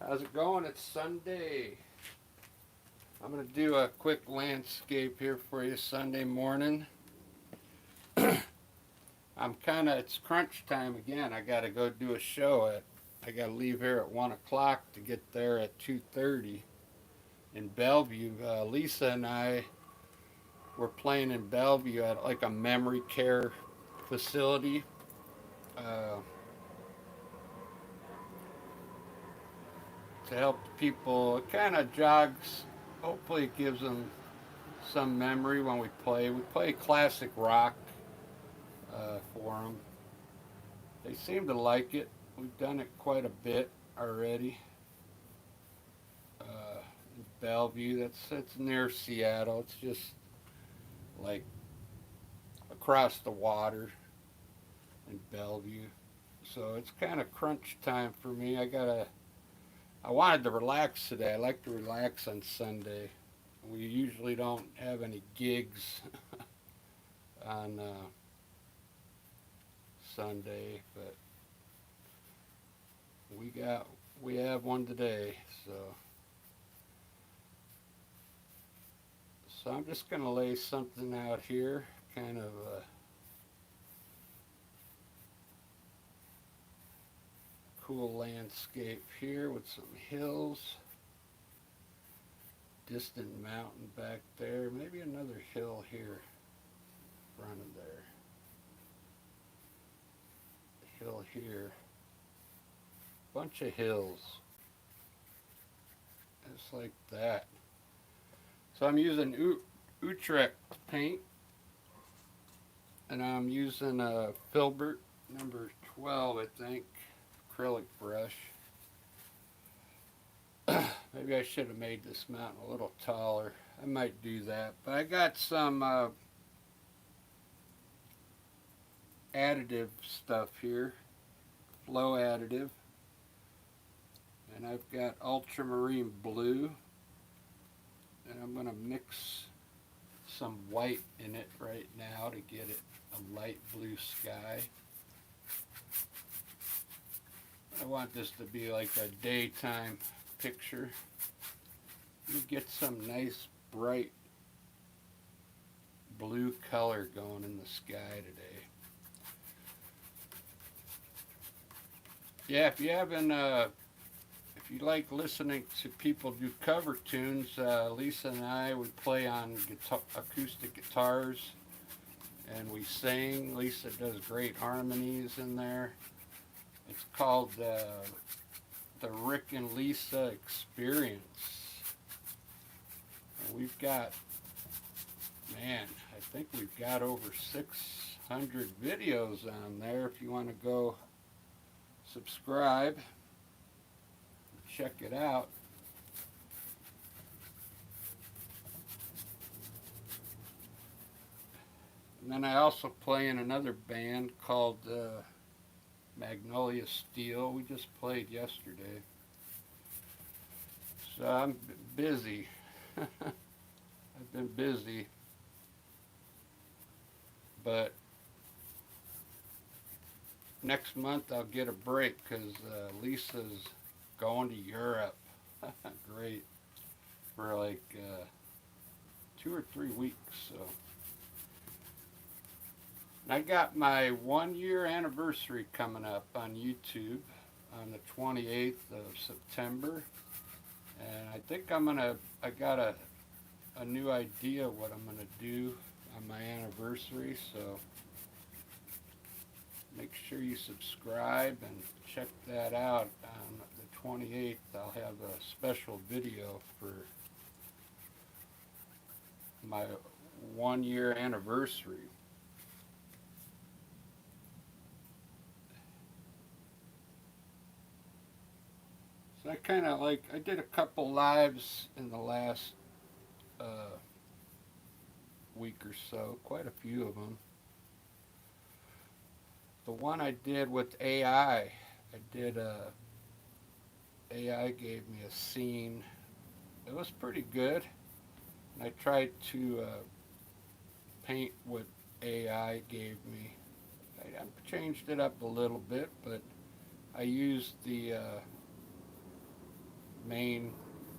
How's it going? It's Sunday. I'm going to do a quick landscape here for you Sunday morning. It's crunch time again. I got to go do a show I got to leave here at 1 o'clock to get there at 2:30 in Bellevue. Lisa and I were playing in Bellevue at like a memory care facility. Uh, to help people. It kind of jogs, hopefully, it gives them some memory when we play. We play classic rock for them. They seem to like it. We've done it quite a bit already. In Bellevue, it's near Seattle. It's just like across the water in Bellevue. So it's kind of crunch time for me. I wanted to relax today. I like to relax on Sunday. We usually don't have any gigs on Sunday, but we have one today. So I'm just gonna lay something out here, kind of a cool landscape here with some hills, distant mountain back there, maybe another hill here in front of there. Hill here, bunch of hills, just like that. So I'm using Utrecht paint, and I'm using a Filbert number 12, I think, acrylic brush. Maybe I should have made this mountain a little taller. I might do that. But I got some additive stuff here, flow additive. And I've got ultramarine blue. And I'm going to mix some white in it right now to get it a light blue sky. I want this to be like a daytime picture. You get some nice bright blue color going in the sky today. Yeah, if you like listening to people do cover tunes, Lisa and I would play on acoustic guitars, and we sing. Lisa does great harmonies in there. It's called the Rick and Lisa Experience. And I think we've got over 600 videos on there. If you want to go subscribe, check it out. And then I also play in another band called Magnolia Steel. We just played yesterday. So I'm busy. I've been busy. But next month I'll get a break because Lisa's going to Europe. Great. For like 2 or 3 weeks. So I got my 1 year anniversary coming up on YouTube on the 28th of September. And I think I got a new idea what I'm going to do on my anniversary. So make sure you subscribe and check that out. On the 28th, I'll have a special video for my 1 year anniversary. So I did a couple lives in the last week or so, quite a few of them. The one I did with AI, AI gave me a scene. It was pretty good. And I tried to paint what AI gave me. I changed it up a little bit, but I used the main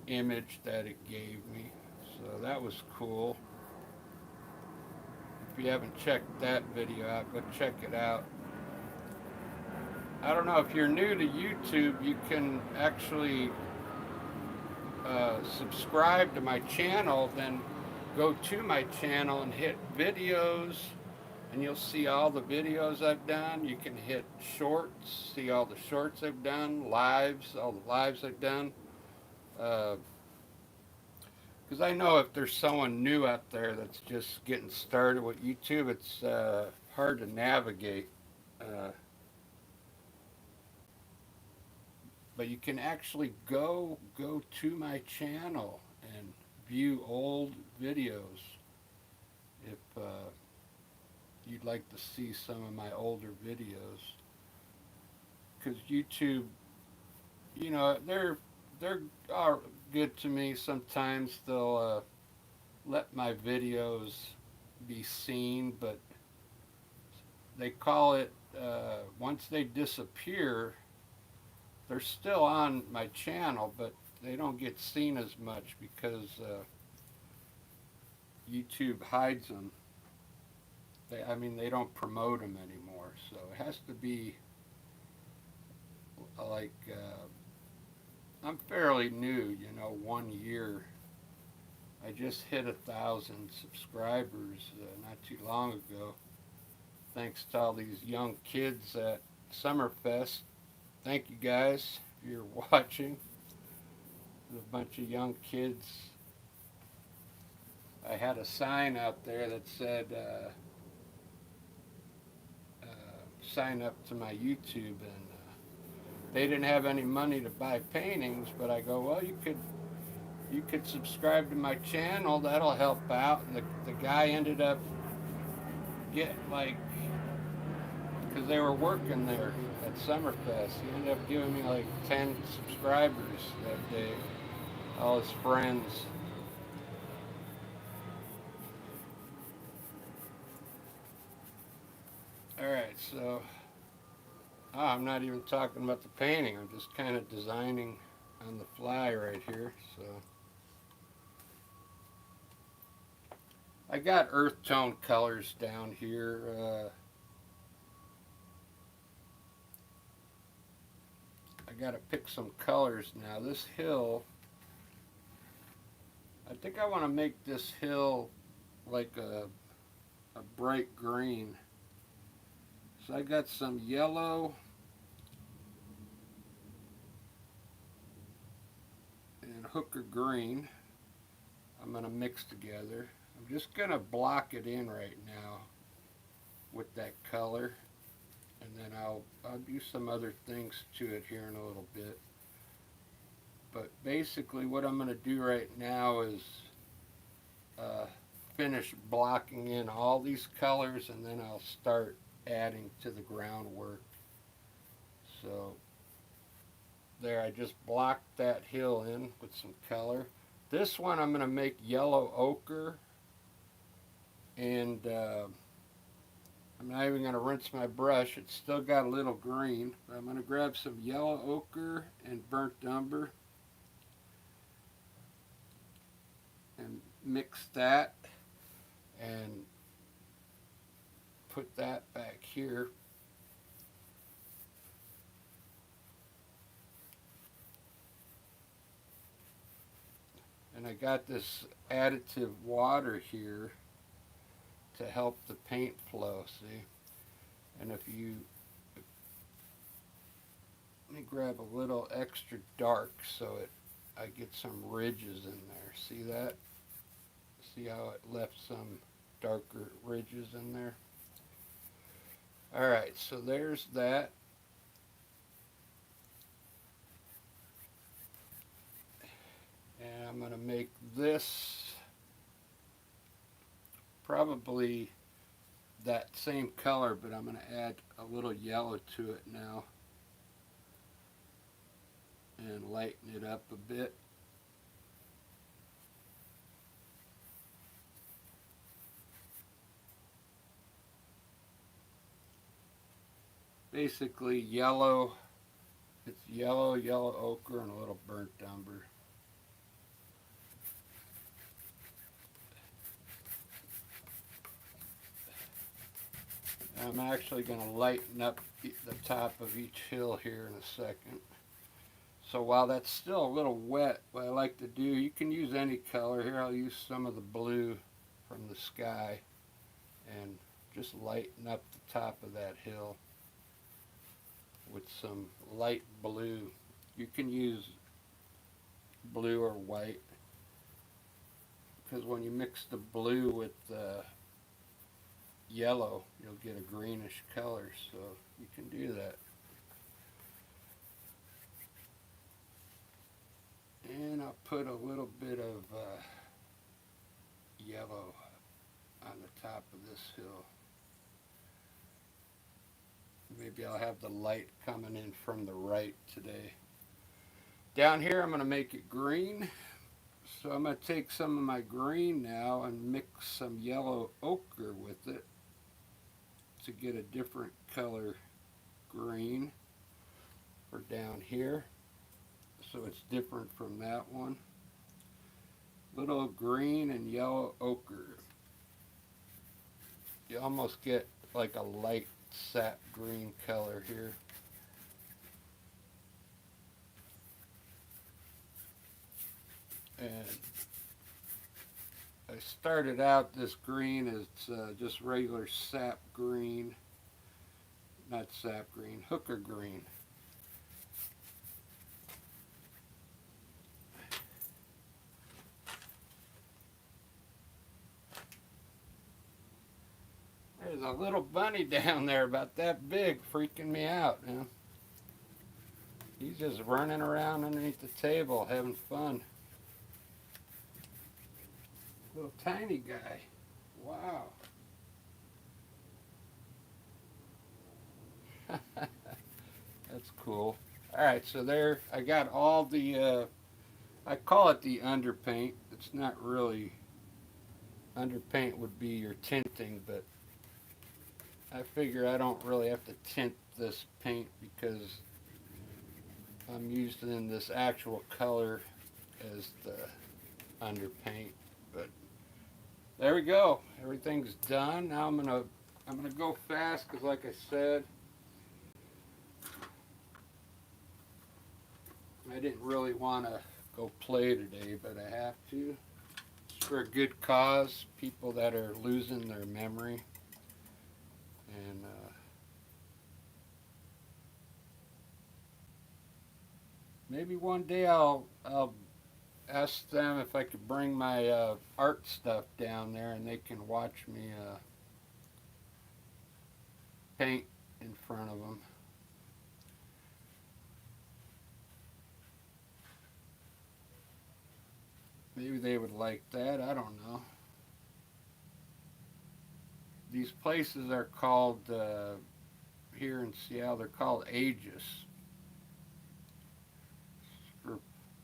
image that it gave me. So that was cool. If you haven't checked that video out, go check it out. I don't know, if you're new to YouTube, you can actually subscribe to my channel, then go to my channel and hit videos, and you'll see all the videos I've done. You can hit shorts, see all the shorts I've done, lives, all the lives I've done. Because I know if there's someone new out there that's just getting started with YouTube, it's hard to navigate. Uh, but you can actually go to my channel and view old videos if you'd like to see some of my older videos. Because YouTube, you know, they're are good to me. Sometimes they'll let my videos be seen, but they call it once they disappear, they're still on my channel, but they don't get seen as much because YouTube hides them. I mean, they don't promote them anymore. So it has to be like, I'm fairly new, you know, 1 year. I just hit 1,000 subscribers not too long ago. Thanks to all these young kids at Summerfest. Thank you guys if you're watching. There's a bunch of young kids. I had a sign out there that said, sign up to my YouTube, and they didn't have any money to buy paintings, but I go, well, you could subscribe to my channel, that'll help out. And the guy ended up getting, like, because they were working there at Summerfest, he ended up giving me like 10 subscribers that day, all his friends. Alright, so I'm not even talking about the painting, I'm just kind of designing on the fly right here. So I got earth tone colors down here. I gotta pick some colors now. This hill, I think I want to make this hill like a bright green. So I got some yellow and hooker green I'm going to mix together. I'm just going to block it in right now with that color, and then I'll do some other things to it here in a little bit. But basically what I'm going to do right now is finish blocking in all these colors, and then I'll start adding to the groundwork. So there, I just blocked that hill in with some color. This one I'm going to make yellow ochre, and I'm not even going to rinse my brush. It's still got a little green. But I'm going to grab some yellow ochre and burnt umber and mix that and put that back here. And I got this additive water here to help the paint flow, see? And if you, let me grab a little extra dark so I get some ridges in there. See that? See how it left some darker ridges in there? Alright, so there's that. And I'm going to make this probably that same color, but I'm going to add a little yellow to it now and lighten it up a bit. Basically yellow, it's yellow ochre, and a little burnt umber. I'm actually going to lighten up the top of each hill here in a second. So while that's still a little wet, what I like to do, you can use any color. Here I'll use some of the blue from the sky and just lighten up the top of that hill with some light blue. You can use blue or white, because when you mix the blue with the yellow, you'll get a greenish color, so you can do that. And I'll put a little bit of yellow on the top of this hill. Maybe I'll have the light coming in from the right today. Down here I'm going to make it green. So I'm going to take some of my green now and mix some yellow ochre with it to get a different color green for down here. So it's different from that one. Little green and yellow ochre. You almost get like a light sap green color here. And I started out this green as just regular sap green, not sap green, hooker green. There's a little bunny down there about that big freaking me out, man. He's just running around underneath the table having fun. Little tiny guy. Wow. That's cool. Alright, so there I got all the, I call it the underpaint. It's not really, underpaint would be your tinting, but I figure I don't really have to tint this paint because I'm using this actual color as the underpaint. But there we go. Everything's done. Now I'm gonna go fast because, like I said, I didn't really want to go play today, but I have to. It's for a good cause. People that are losing their memory. And maybe one day I'll ask them if I could bring my art stuff down there and they can watch me paint in front of them. Maybe they would like that. I don't know. These places are called, here in Seattle, they're called Aegis. For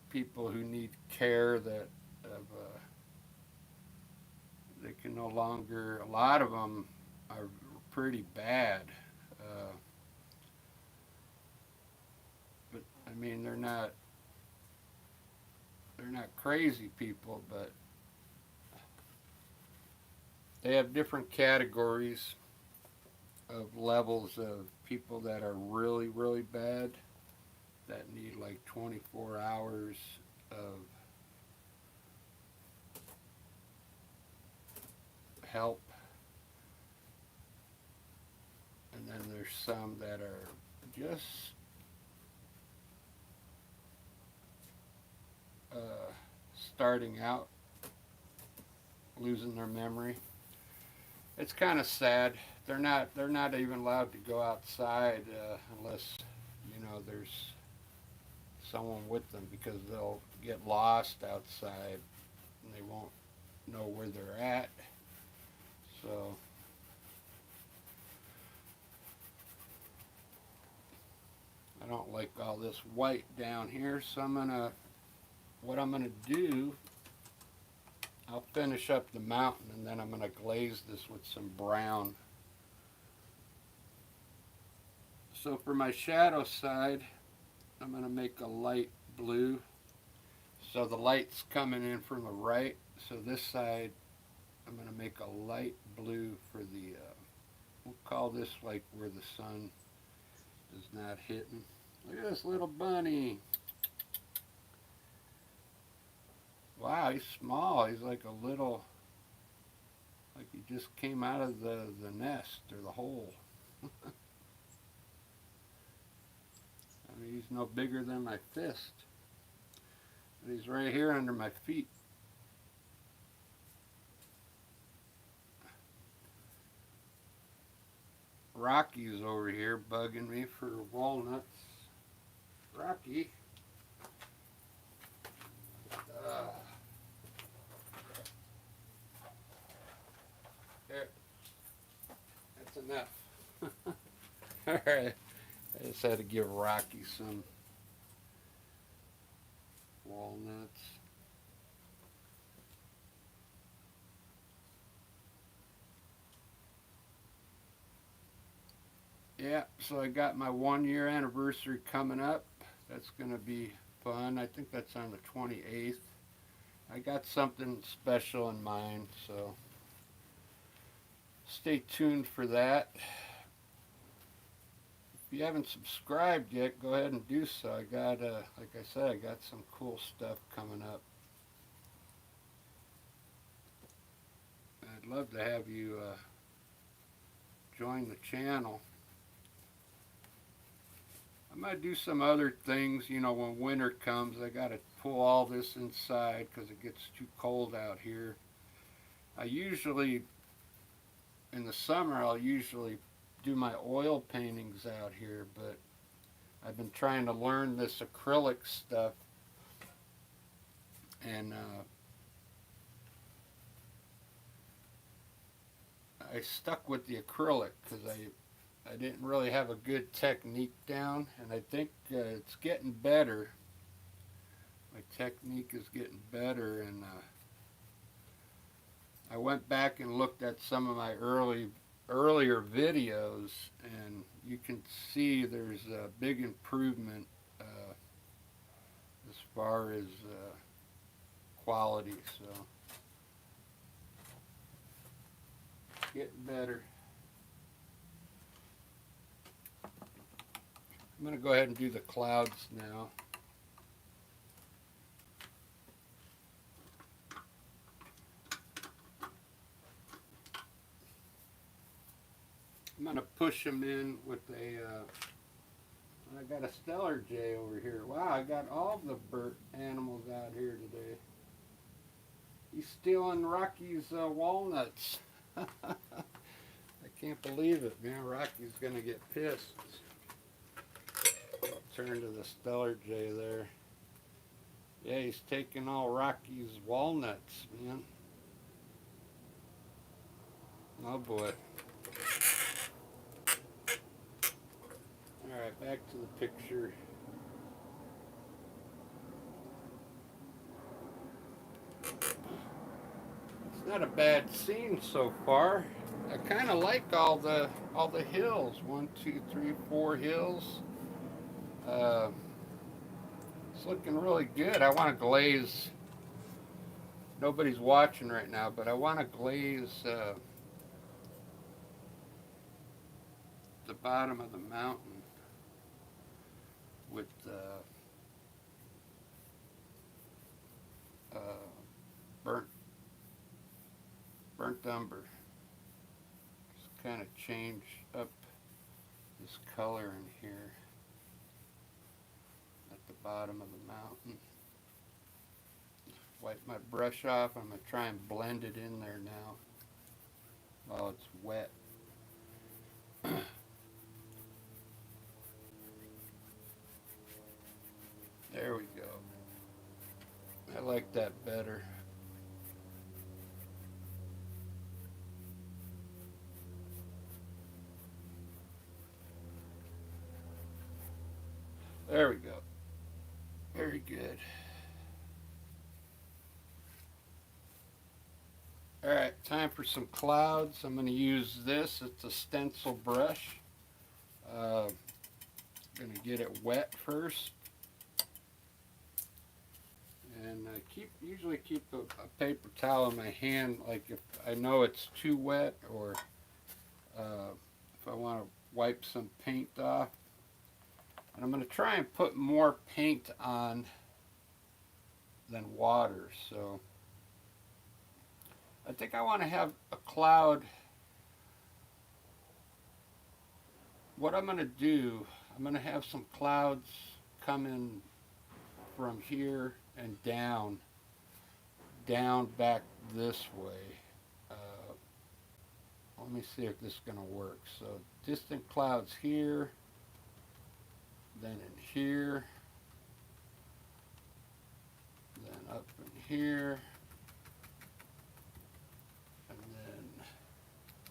people who need care that they can no longer, a lot of them are pretty bad. But I mean, they're not crazy people, but they have different categories of levels of people that are really, really bad, that need like 24 hours of help. And then there's some that are just starting out, losing their memory. It's kind of sad. They're not even allowed to go outside unless, you know, there's someone with them, because they'll get lost outside and they won't know where they're at. So I don't like all this white down here, so what I'm gonna do, I'll finish up the mountain and then I'm gonna glaze this with some brown. So for my shadow side, I'm going to make a light blue. So the light's coming in from the right. So this side, I'm going to make a light blue for the, we'll call this like where the sun is not hitting. Look at this little bunny. Wow, he's small. He's like a little, like he just came out of the nest or the hole. I mean, he's no bigger than my fist. But he's right here under my feet. Rocky's over here bugging me for walnuts. Rocky. There. That's enough. Alright. I just had to give Rocky some walnuts. Yeah, so I got my 1 year anniversary coming up. That's going to be fun. I think that's on the 28th. I got something special in mind, so stay tuned for that. If you haven't subscribed yet, go ahead and do so. I got, like I said, I got some cool stuff coming up. I'd love to have you join the channel. I might do some other things, you know, when winter comes. I got to pull all this inside because it gets too cold out here. I usually, in the summer, I'll usually do my oil paintings out here, but I've been trying to learn this acrylic stuff, and I stuck with the acrylic because I didn't really have a good technique down, and I think it's getting better. My technique is getting better, and I went back and looked at some of my earlier videos, and you can see there's a big improvement as far as quality, so getting better. I'm going to go ahead and do the clouds now. I'm going to push them in with a, I got a stellar jay over here. Wow, I got all the bird animals out here today. He's stealing Rocky's walnuts. I can't believe it, man. Rocky's going to get pissed. Turn to the stellar jay there. Yeah, he's taking all Rocky's walnuts, man. Oh boy. Alright, back to the picture. It's not a bad scene so far. I kind of like all the hills. 1, 2, 3, 4 hills. It's looking really good. I want to glaze. Nobody's watching right now, but I want to glaze the bottom of the mountain with burnt umber. Just kind of change up this color in here at the bottom of the mountain. Wipe my brush off. I'm going to try and blend it in there now while it's wet. There we go. I like that better. There we go. Very good. Alright, time for some clouds. I'm going to use this. It's a stencil brush. I'm going to get it wet first. and usually keep a paper towel in my hand, like if I know it's too wet, or if I want to wipe some paint off. And I'm going to try and put more paint on than water. So I think I want to have a cloud. What I'm going to do, I'm going to have some clouds coming from here and down back this way. Let me see if this is going to work. So distant clouds here, then in here, then up in here, and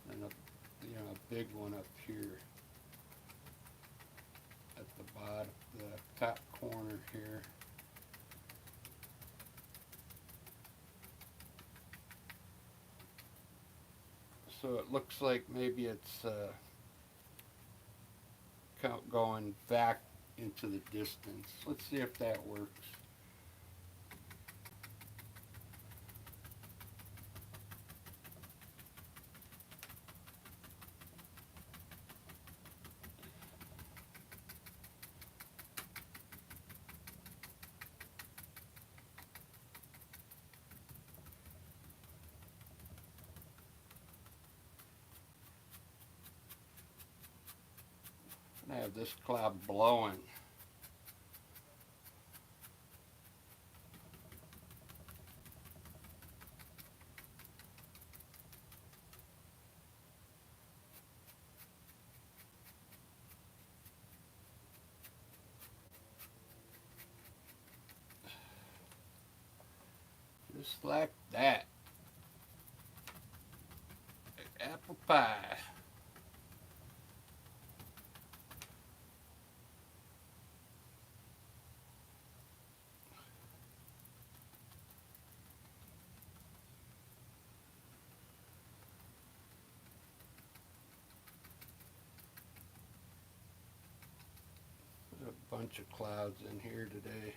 then a big one up here at the bottom, the top corner here. So it looks like maybe it's going back into the distance. Let's see if that works. I have this cloud blowing. Just like that. Apple pie. There's a bunch of clouds in here today.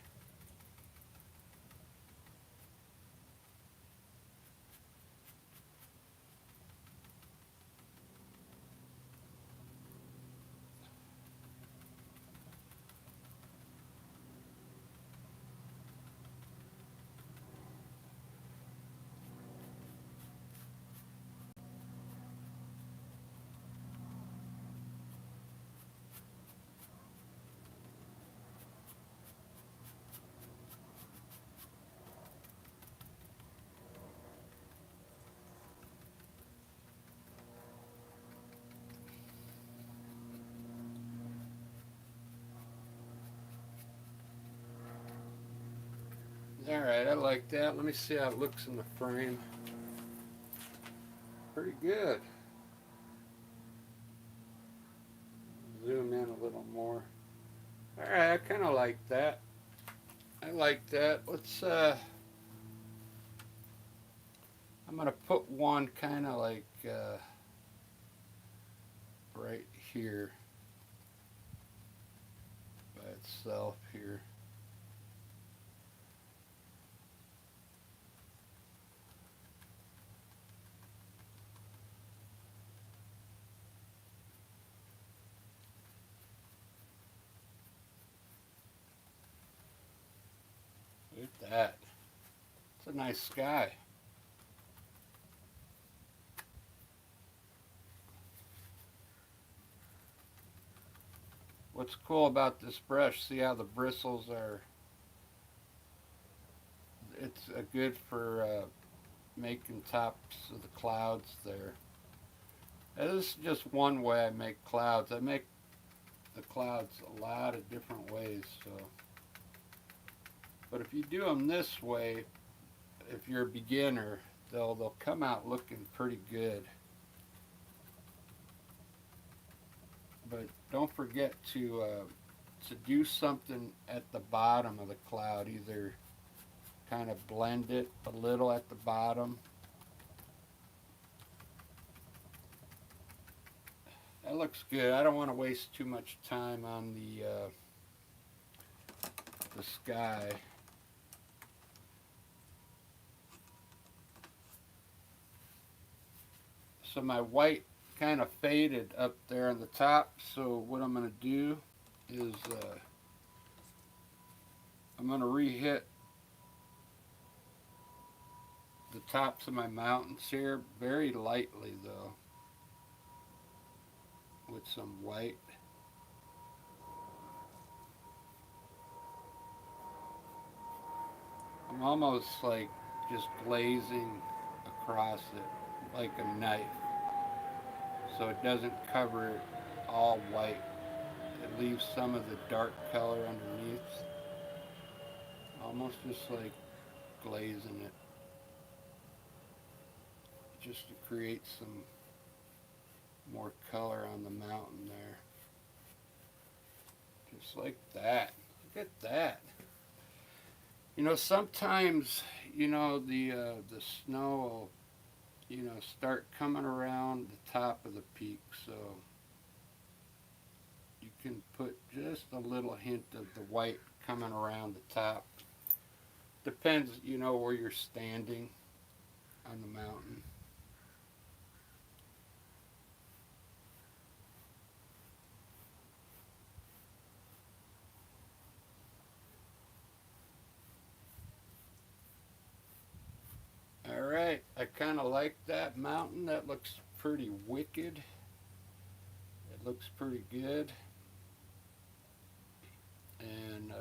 Alright, I like that. Let me see how it looks in the frame. Pretty good. Zoom in a little more. Alright, I kind of like that. I like that. Let's, I'm going to put one kind of like right here by itself here. Look at that. It's a nice sky. What's cool about this brush, see how the bristles are, it's good for making tops of the clouds there. And this is just one way I make clouds. I make the clouds a lot of different ways. So, but if you do them this way, if you're a beginner, they'll come out looking pretty good. But don't forget to do something at the bottom of the cloud. Either kind of blend it a little at the bottom. That looks good. I don't want to waste too much time on the sky. So my white kind of faded up there on the top. So what I'm going to do is I'm going to re-hit the tops of my mountains here very lightly though with some white. I'm almost like just glazing across it like a knife so it doesn't cover it all white. It leaves some of the dark color underneath, almost just like glazing it, just to create some more color on the mountain there. Just like that. Look at that. You know, sometimes, you know, the snow will, you know, start coming around the top of the peak, so you can put just a little hint of the white coming around the top. Depends, you know, where you're standing on the mountain. Alright, I kind of like that mountain. That looks pretty wicked. It looks pretty good. And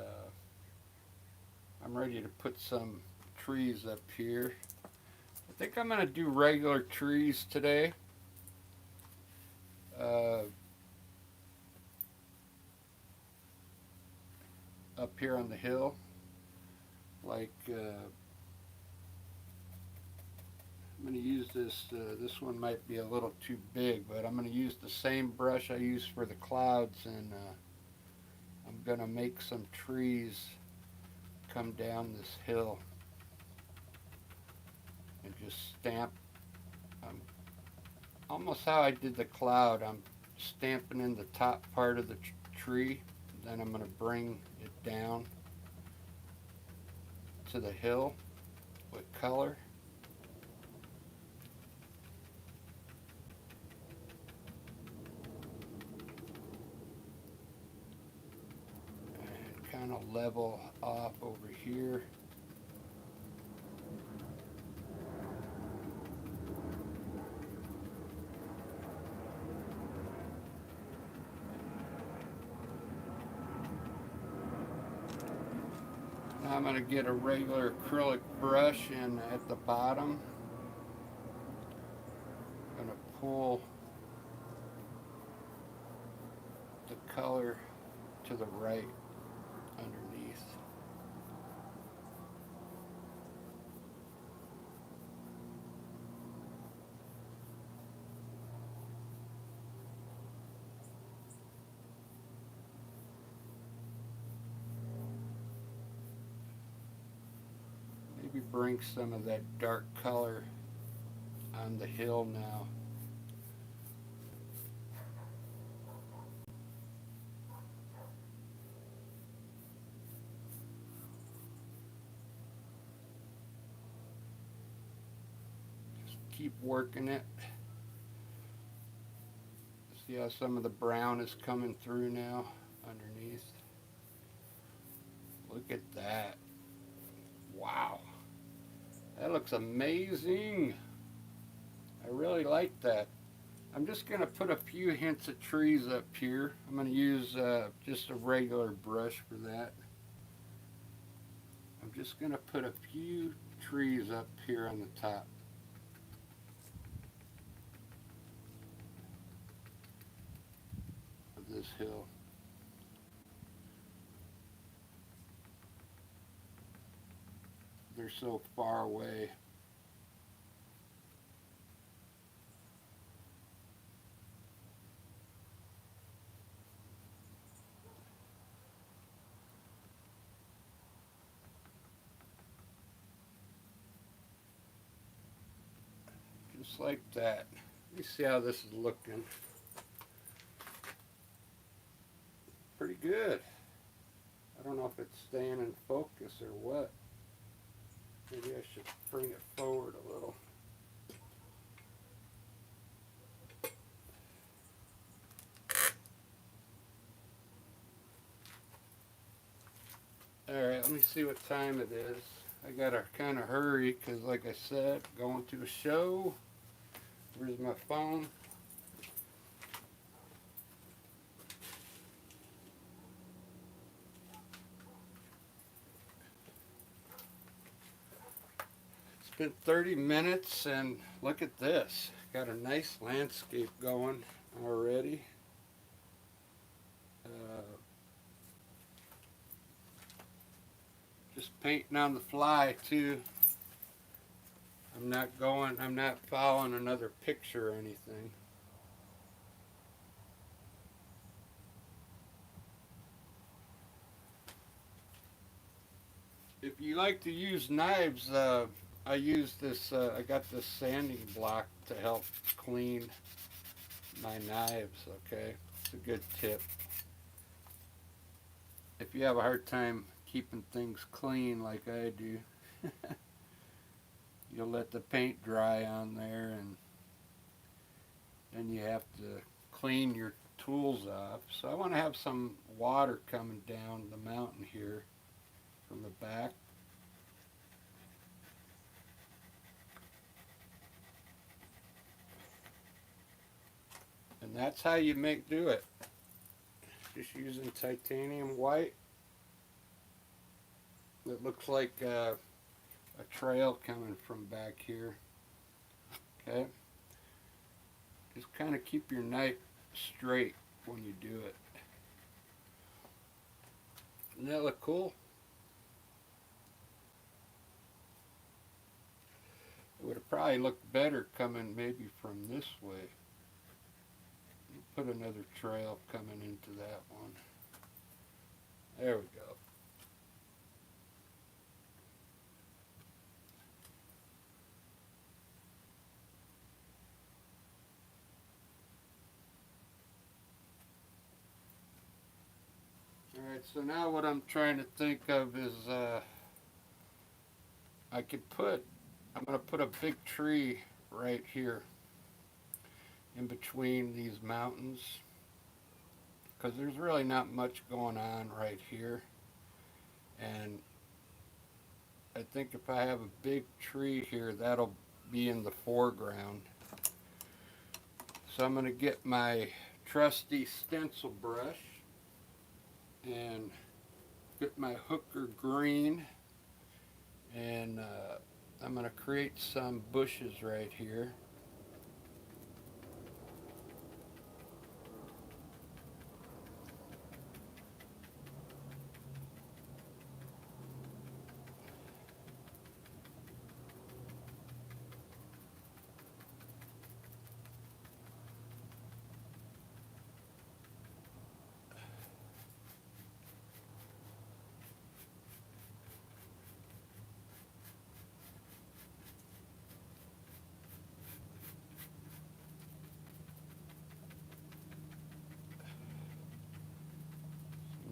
I'm ready to put some trees up here. I think I'm going to do regular trees today. Up here on the hill. Like, I'm going to use this, this one might be a little too big, but I'm going to use the same brush I use for the clouds, and I'm going to make some trees come down this hill and just stamp, almost how I did the cloud. I'm stamping in the top part of the tree, then I'm going to bring it down to the hill with color. And kind of level off over here. Now I'm going to get a regular acrylic brush and at the bottom I'm going to pull the color to the right underneath. Maybe bring some of that dark color on the hill now. Just keep working it. See how some of the brown is coming through now underneath? Look at that. Wow. That looks amazing. I really like that. I'm just going to put a few hints of trees up here. I'm going to use just a regular brush for that. I'm just going to put a few trees up here on the top. Of this hill. They're so far away. Just like that. Let me see how this is looking. Pretty good. I don't know if it's staying in focus or what. Maybe I should bring it forward a little. Alright, let me see what time it is. I gotta kind of hurry because, like I said, going to a show. Where's my phone? It's been 30 minutes and look at this. Got a nice landscape going already. Just painting on the fly too. I'm not following another picture or anything. If you like to use knives, I use this, I got this sanding block to help clean my knives, okay? It's a good tip. If you have a hard time keeping things clean like I do, you'll let the paint dry on there and then you have to clean your tools off. So I want to have some water coming down the mountain here from the back. And that's how you do it. Just using titanium white. It looks like a trail coming from back here. Okay. Just kind of keep your knife straight when you do it. Doesn't that look cool? It would have probably looked better coming maybe from this way. Put another trail coming into that one. There we go. Alright, so now what I'm trying to think of is I'm going to put a big tree right here in between these mountains because there's really not much going on right here, and I think if I have a big tree here that'll be in the foreground. So I'm going to get my trusty stencil brush and get my hooker green, and I'm going to create some bushes right here.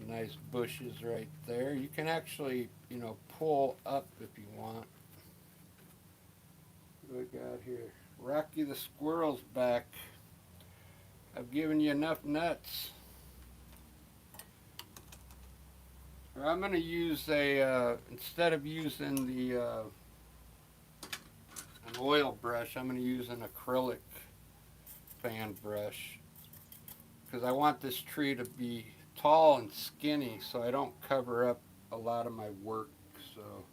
Nice bushes right there. You can actually, pull up if you want. What do we got here? Rocky the squirrel's back. I've given you enough nuts. I'm going to use instead of using an oil brush, I'm going to use an acrylic fan brush because I want this tree to be tall and skinny so I don't cover up a lot of my work. So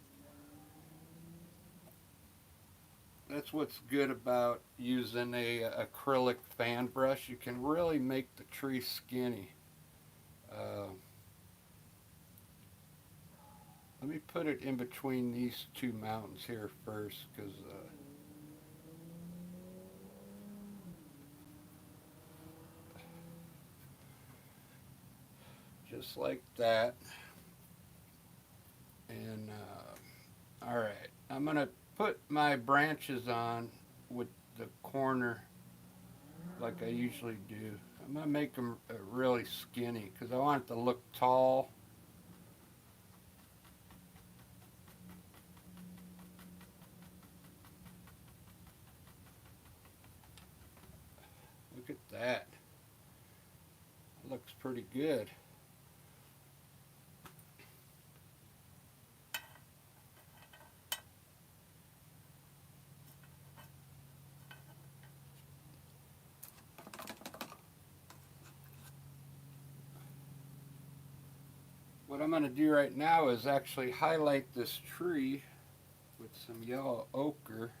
that's what's good about using a acrylic fan brush. You can really make the tree skinny. Let me put it in between these two mountains here first because just like that. And all right, I'm gonna put my branches on with the corner like I usually do. I'm gonna make them really skinny because I want it to look tall. Look at that. It looks pretty good. what I'm going to do right now is actually highlight this tree with some yellow ochre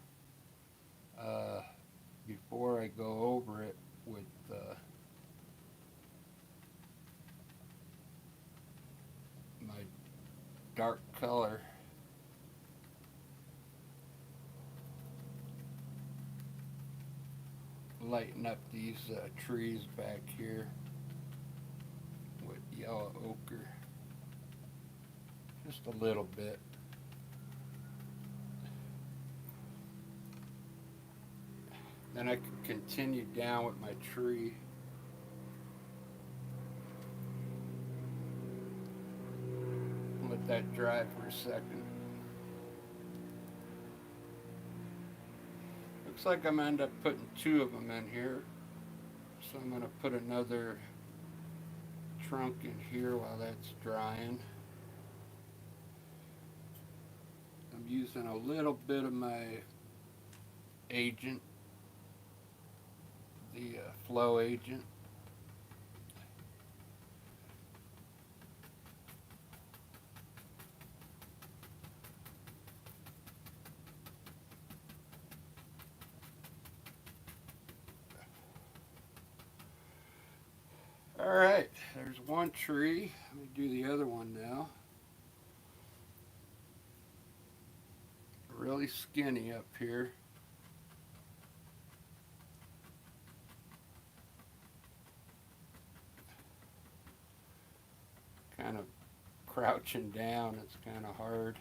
before I go over it with my dark color. Lighten up these trees back here with yellow ochre just a little bit. Then I can continue down with my tree. Let that dry for a second. Looks like I'm going to end up putting two of them in here. So I'm going to put another trunk in here while that's drying. I'm using a little bit of my agent, the flow agent. Alright, there's one tree. Let me do the other one now. Really skinny up here. Kind of crouching down, it's kind of hard.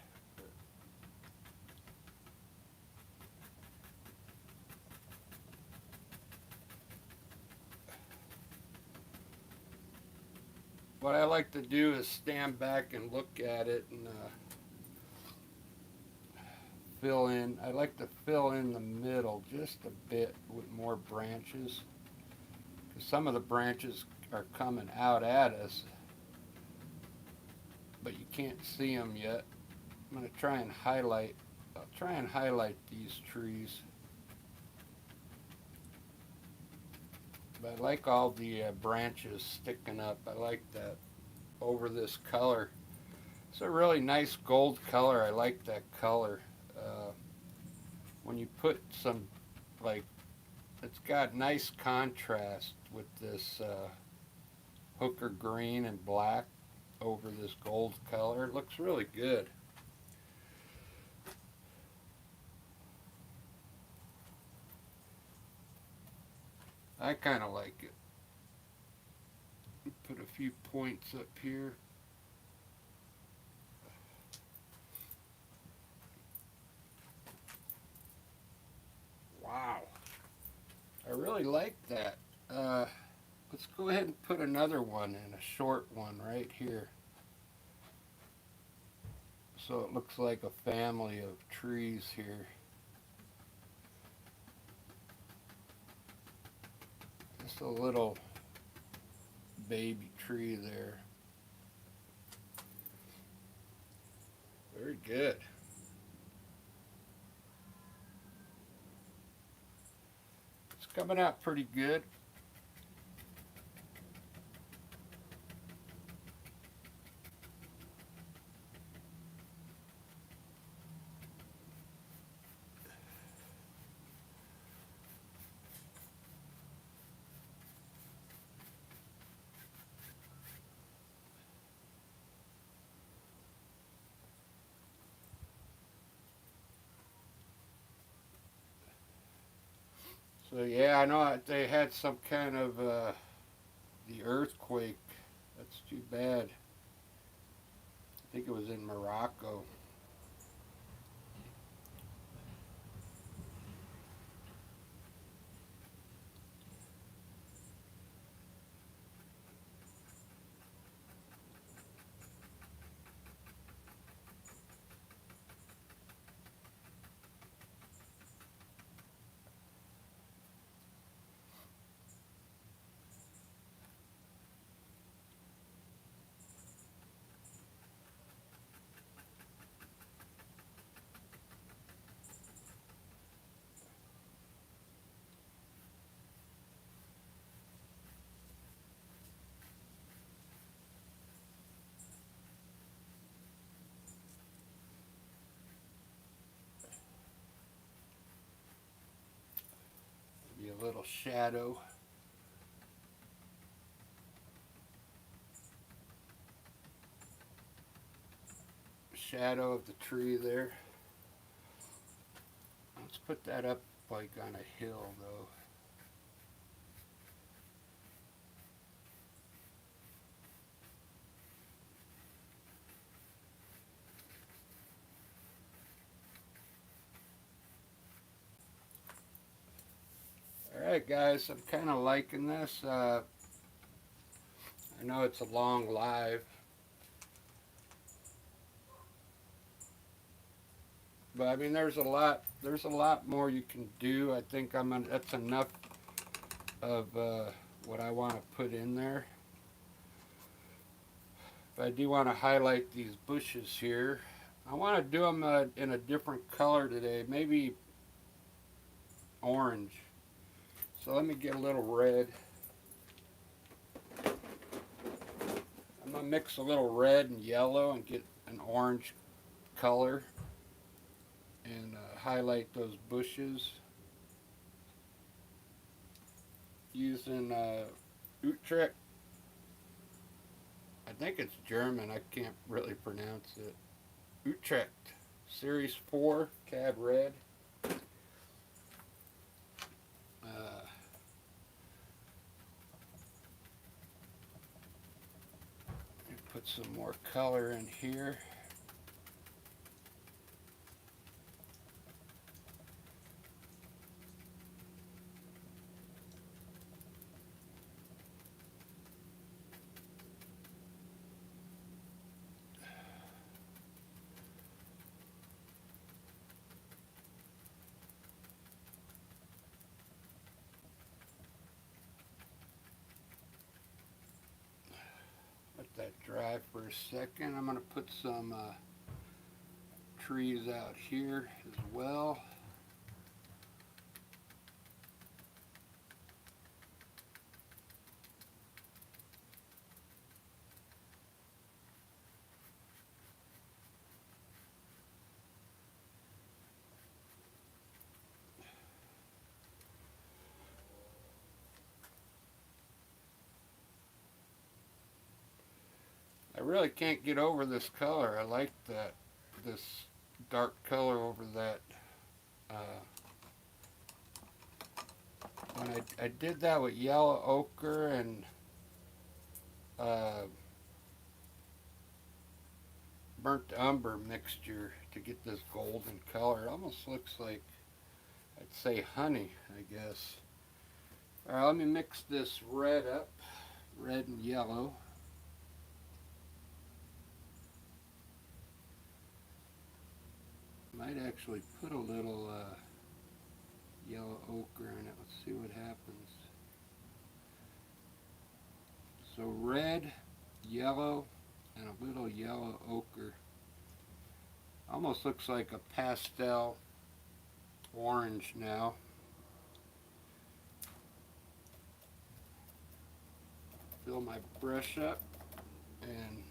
What I like to do is stand back and look at it and fill in. I like to fill in the middle just a bit with more branches, because some of the branches are coming out at us, but you can't see them yet. I'm going to try and highlight. I'll try and highlight these trees. But I like all the branches sticking up. I like that over this color. It's a really nice gold color. I like that color. When you put some, like, it's got nice contrast with this hooker green and black over this gold color. It looks really good. I kind of like it. Put a few points up here. Wow. I really like that. Let's go ahead and put another one in, a short one right here. So it looks like a family of trees here. Just a little baby tree there. Very good. It's coming out pretty good. So yeah, I know they had some kind of the earthquake. That's too bad. I think it was in Morocco. a little shadow. Shadow of the tree there. Let's put that up like on a hill though. Alright guys, I'm kind of liking this. I know it's a long live, but I mean there's a lot more you can do. I think that's enough of what I want to put in there. But I do want to highlight these bushes here. I want to do them in a different color today, maybe orange. So let me get a little red. I'm going to mix a little red and yellow and get an orange color and highlight those bushes using Utrecht. I think it's German, I can't really pronounce it. Utrecht Series 4 Cab Red. Put some more color in here. Let that dry for a second. I'm going to put some trees out here as well. I really can't get over this color. I like this dark color over that. When I did that with yellow ochre and burnt umber mixture to get this golden color, it almost looks like, I'd say honey, I guess. Alright, let me mix this red up, red and yellow. Might actually put a little yellow ochre in it. Let's see what happens. So red, yellow, and a little yellow ochre. Almost looks like a pastel orange now. Fill my brush up and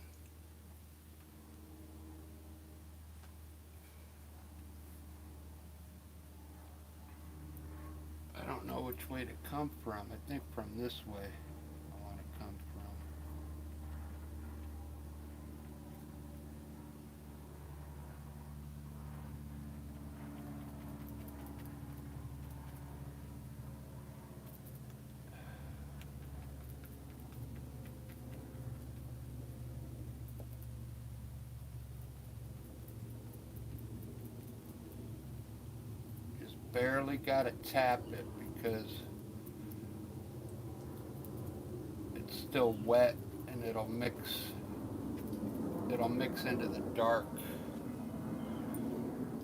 I don't know which way to come from. I think from this way I want to come from. Just barely got to tap it because it's still wet and it'll mix into the dark.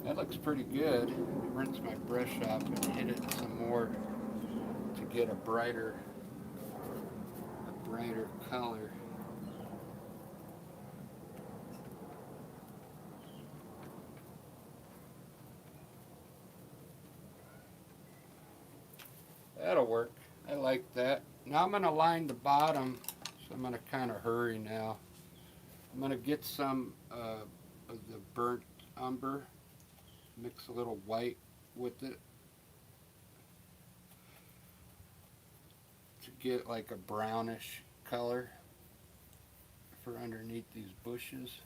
That looks pretty good. Rinse my brush off and hit it some more to get a brighter color. That'll work. I like that. Now I'm going to line the bottom, so I'm going to kind of hurry now. I'm going to get some of the burnt umber, mix a little white with it. get like a brownish color for underneath these bushes.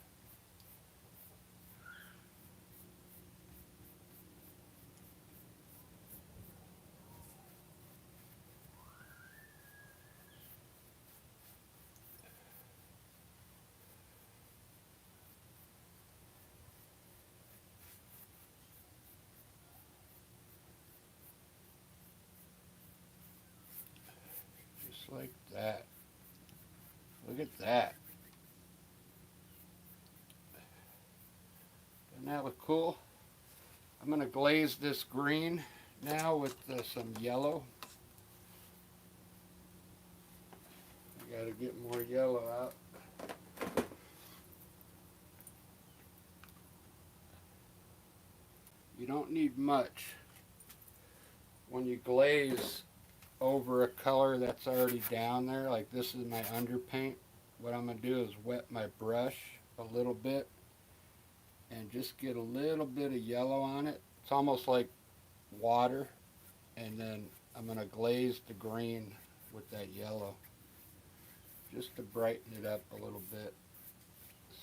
Just like that. Look at that. Doesn't that look cool? I'm going to glaze this green now with some yellow. I got to get more yellow out. You don't need much. When you glaze over a color that's already down there, like this is my underpaint, what I'm going to do is wet my brush a little bit and just get a little bit of yellow on it. It's almost like water, and then I'm going to glaze the green with that yellow just to brighten it up a little bit.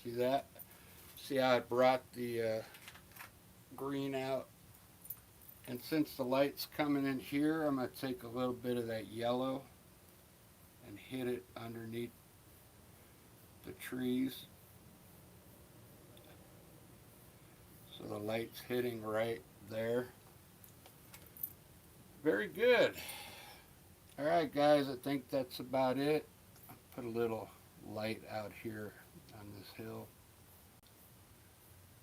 See that? See how I brought the green out? And since the light's coming in here, I'm going to take a little bit of that yellow and hit it underneath the trees. So the light's hitting right there. Very good. Alright guys, I think that's about it. I'll put a little light out here on this hill.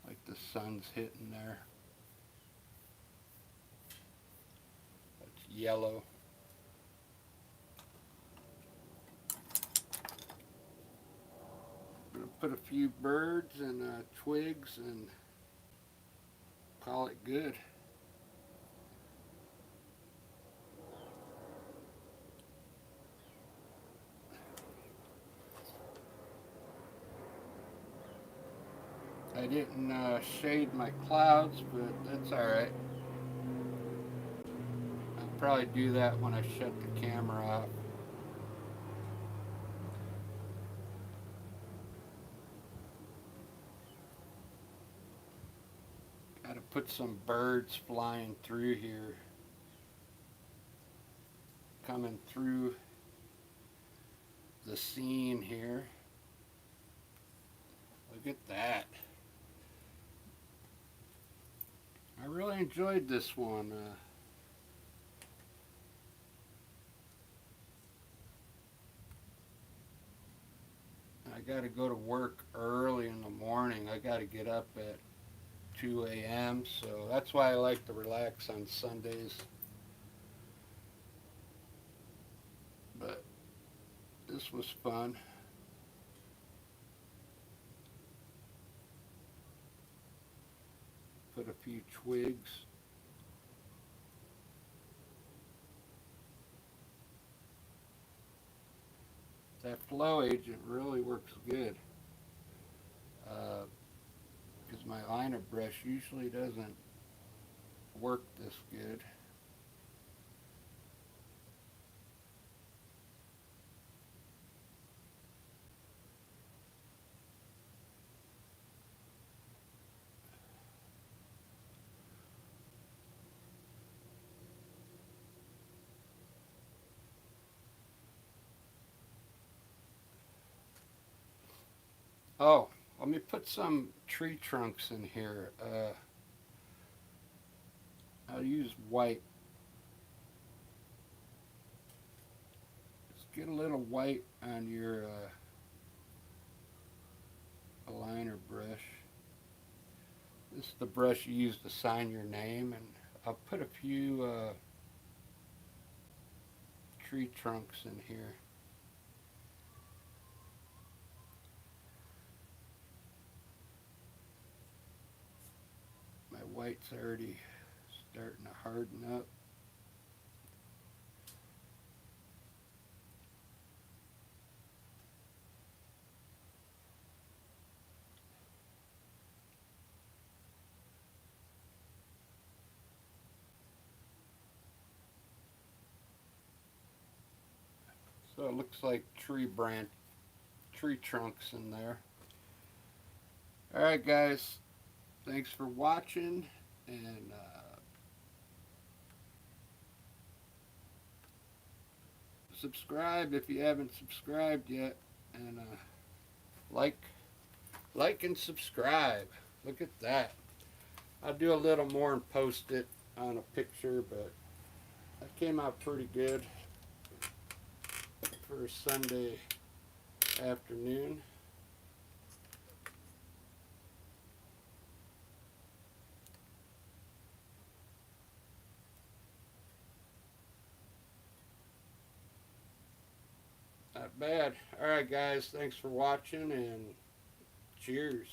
Like the sun's hitting there. That's yellow. I'm going to put a few birds and twigs and call it good. I didn't shade my clouds, but that's alright. I'll probably do that when I shut the camera off. Got to put some birds flying through here. Coming through the scene here. Look at that. I really enjoyed this one. I got to go to work early in the morning. I got to get up at 2 a.m. So that's why I like to relax on Sundays. But this was fun. Put a few twigs. That flow agent really works good. Because my liner brush usually doesn't work this good. Oh, let me put some tree trunks in here. I'll use white. Just get a little white on your liner brush. This is the brush you use to sign your name, and I'll put a few tree trunks in here. My white's already starting to harden up. So it looks like tree trunks in there. Alright guys, thanks for watching, and subscribe if you haven't subscribed yet, and like and subscribe. Look at that. I'll do a little more and post it on a picture, but that came out pretty good for a Sunday afternoon. Not bad. Alright guys, thanks for watching, and cheers.